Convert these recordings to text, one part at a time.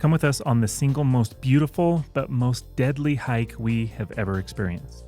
Come with us on the single most beautiful but most deadly hike we have ever experienced.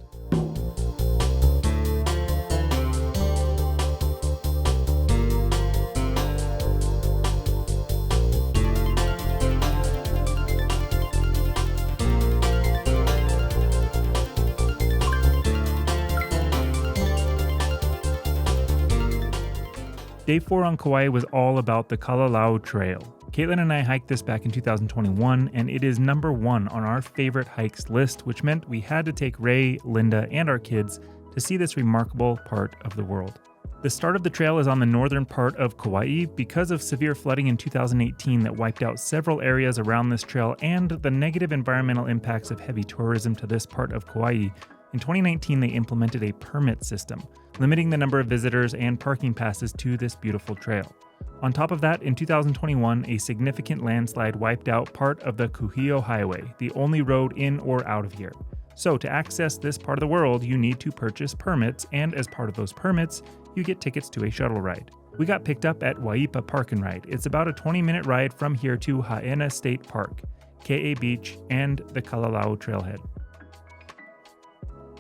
Day 4 on Kauai was all about the Kalalau Trail. Caitlin and I hiked this back in 2021, and it is number 1 on our favorite hikes list, which meant we had to take Ray, Linda, and our kids to see this remarkable part of the world. The start of the trail is on the northern part of Kauai because of severe flooding in 2018 that wiped out several areas around this trail and the negative environmental impacts of heavy tourism to this part of Kauai. In 2019, they implemented a permit system, limiting the number of visitors and parking passes to this beautiful trail. On top of that, in 2021, a significant landslide wiped out part of the Kuhio Highway, the only road in or out of here. So to access this part of the world, you need to purchase permits, and as part of those permits, you get tickets to a shuttle ride. We got picked up at Waipa Park and Ride. It's about a 20-minute ride from here to Haena State Park, Keʻe Beach, and the Kalalau Trailhead.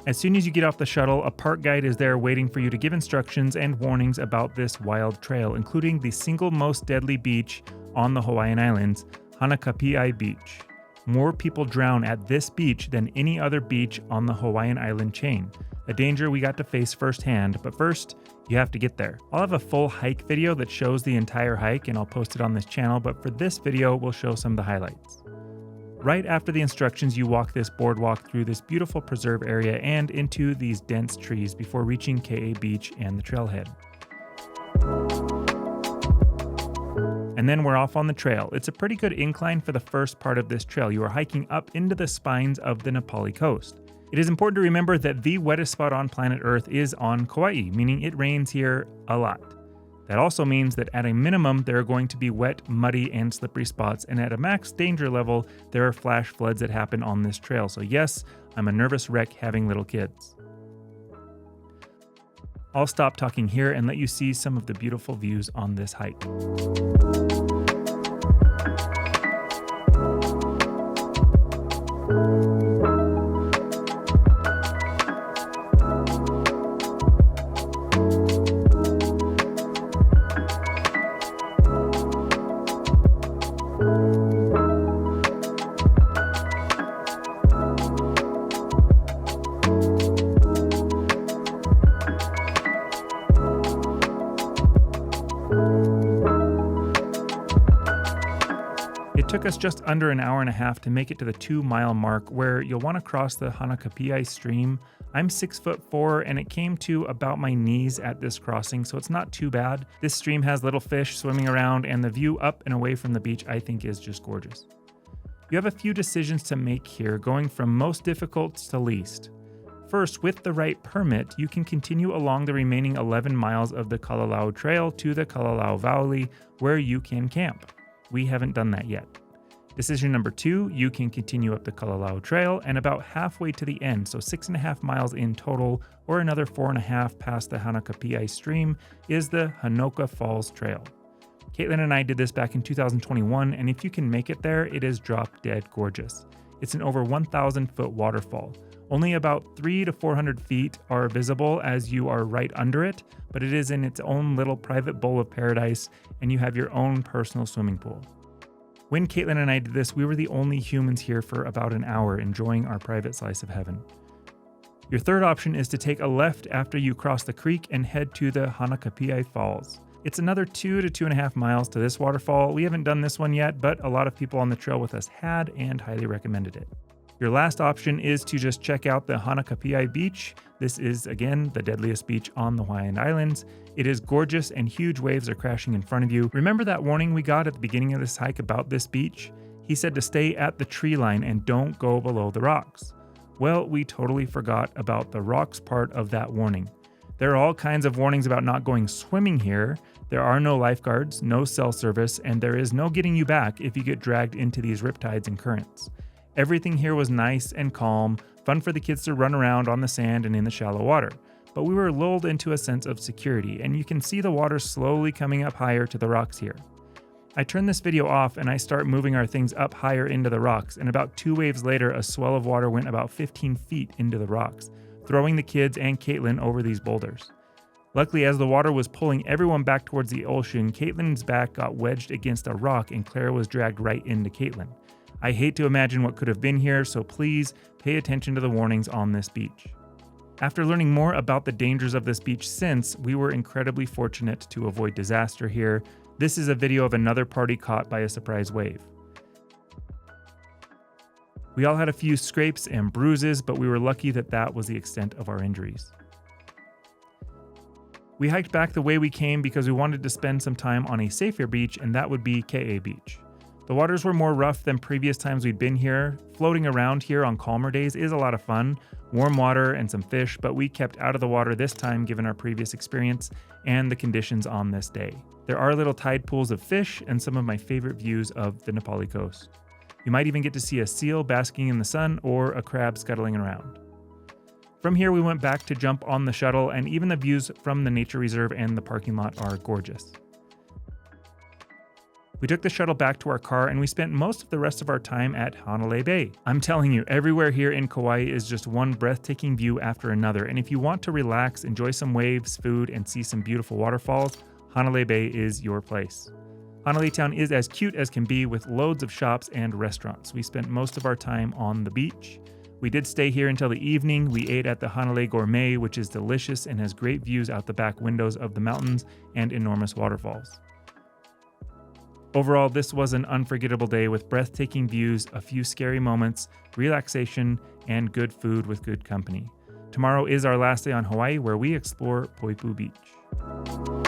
As soon as you get off the shuttle, a park guide is there waiting for you to give instructions and warnings about this wild trail, including the single most deadly beach on the Hawaiian Islands, Hanakāpī Ai Beach. More people drown at this beach than any other beach on the Hawaiian island chain, a danger we got to face firsthand, but first, you have to get there. I'll have a full hike video that shows the entire hike and I'll post it on this channel, but for this video, we'll show some of the highlights. Right after the instructions, you walk this boardwalk through this beautiful preserve area and into these dense trees before reaching Keʻe Beach and the trailhead. And then we're off on the trail. It's a pretty good incline for the first part of this trail. You are hiking up into the spines of the Nepali coast. It is important to remember that the wettest spot on planet Earth is on Kauai, meaning it rains here a lot. That also means that at a minimum, there are going to be wet, muddy, and slippery spots, and at a max danger level, there are flash floods that happen on this trail. So yes, I'm a nervous wreck having little kids. I'll stop talking here and let you see some of the beautiful views on this hike. It took us just under an hour and a half to make it to the 2-mile mark where you'll want to cross the Hanakapi'ai stream. I'm 6'4" and it came to about my knees at this crossing, so it's not too bad. This stream has little fish swimming around and the view up and away from the beach I think is just gorgeous. You have a few decisions to make here, going from most difficult to least. First, with the right permit, you can continue along the remaining 11 miles of the Kalalau Trail to the Kalalau Valley where you can camp. We haven't done that yet. Decision number 2, you can continue up the Kalalau Trail and about halfway to the end, so 6.5 miles in total, or another 4.5 past the Hanakapi'ai stream, is the Hanoka Falls Trail. Caitlin and I did this back in 2021, and if you can make it there, it is drop dead gorgeous. It's an over 1,000 foot waterfall. Only about 300 to 400 feet are visible as you are right under it, but it is in its own little private bowl of paradise, and you have your own personal swimming pool. When Caitlin and I did this, we were the only humans here for about an hour enjoying our private slice of heaven. Your third option is to take a left after you cross the creek and head to the Hanakapi'ai Falls. It's another 2 to 2.5 miles to this waterfall. We haven't done this one yet, but a lot of people on the trail with us had and highly recommended it. Your last option is to just check out the Hanakāpī Ai Beach. This is, again, the deadliest beach on the Hawaiian Islands. It is gorgeous and huge waves are crashing in front of you. Remember that warning we got at the beginning of this hike about this beach? He said to stay at the tree line and don't go below the rocks. Well, we totally forgot about the rocks part of that warning. There are all kinds of warnings about not going swimming here. There are no lifeguards, no cell service, and there is no getting you back if you get dragged into these riptides and currents. Everything here was nice and calm, fun for the kids to run around on the sand and in the shallow water. But we were lulled into a sense of security, and you can see the water slowly coming up higher to the rocks here. I turn this video off and I start moving our things up higher into the rocks, and about 2 waves later, a swell of water went about 15 feet into the rocks, throwing the kids and Caitlin over these boulders. Luckily, as the water was pulling everyone back towards the ocean, Caitlin's back got wedged against a rock and Clara was dragged right into Caitlin. I hate to imagine what could have been here, so please pay attention to the warnings on this beach. After learning more about the dangers of this beach since, we were incredibly fortunate to avoid disaster here. This is a video of another party caught by a surprise wave. We all had a few scrapes and bruises, but we were lucky that that was the extent of our injuries. We hiked back the way we came because we wanted to spend some time on a safer beach, and that would be Keʻe Beach. The waters were more rough than previous times we'd been here. Floating around here on calmer days is a lot of fun, warm water and some fish, but we kept out of the water this time given our previous experience and the conditions on this day. There are little tide pools of fish and some of my favorite views of the Nepali coast. You might even get to see a seal basking in the sun or a crab scuttling around. From here we went back to jump on the shuttle, and even the views from the nature reserve and the parking lot are gorgeous. We took the shuttle back to our car and we spent most of the rest of our time at Hanalei Bay. I'm telling you, everywhere here in Kauai is just one breathtaking view after another, and if you want to relax, enjoy some waves, food, and see some beautiful waterfalls, Hanalei Bay is your place. Hanalei Town is as cute as can be with loads of shops and restaurants. We spent most of our time on the beach. We did stay here until the evening. We ate at the Hanalei Gourmet, which is delicious and has great views out the back windows of the mountains and enormous waterfalls. Overall, this was an unforgettable day with breathtaking views, a few scary moments, relaxation, and good food with good company. Tomorrow is our last day on Hawaii, where we explore Poipu Beach.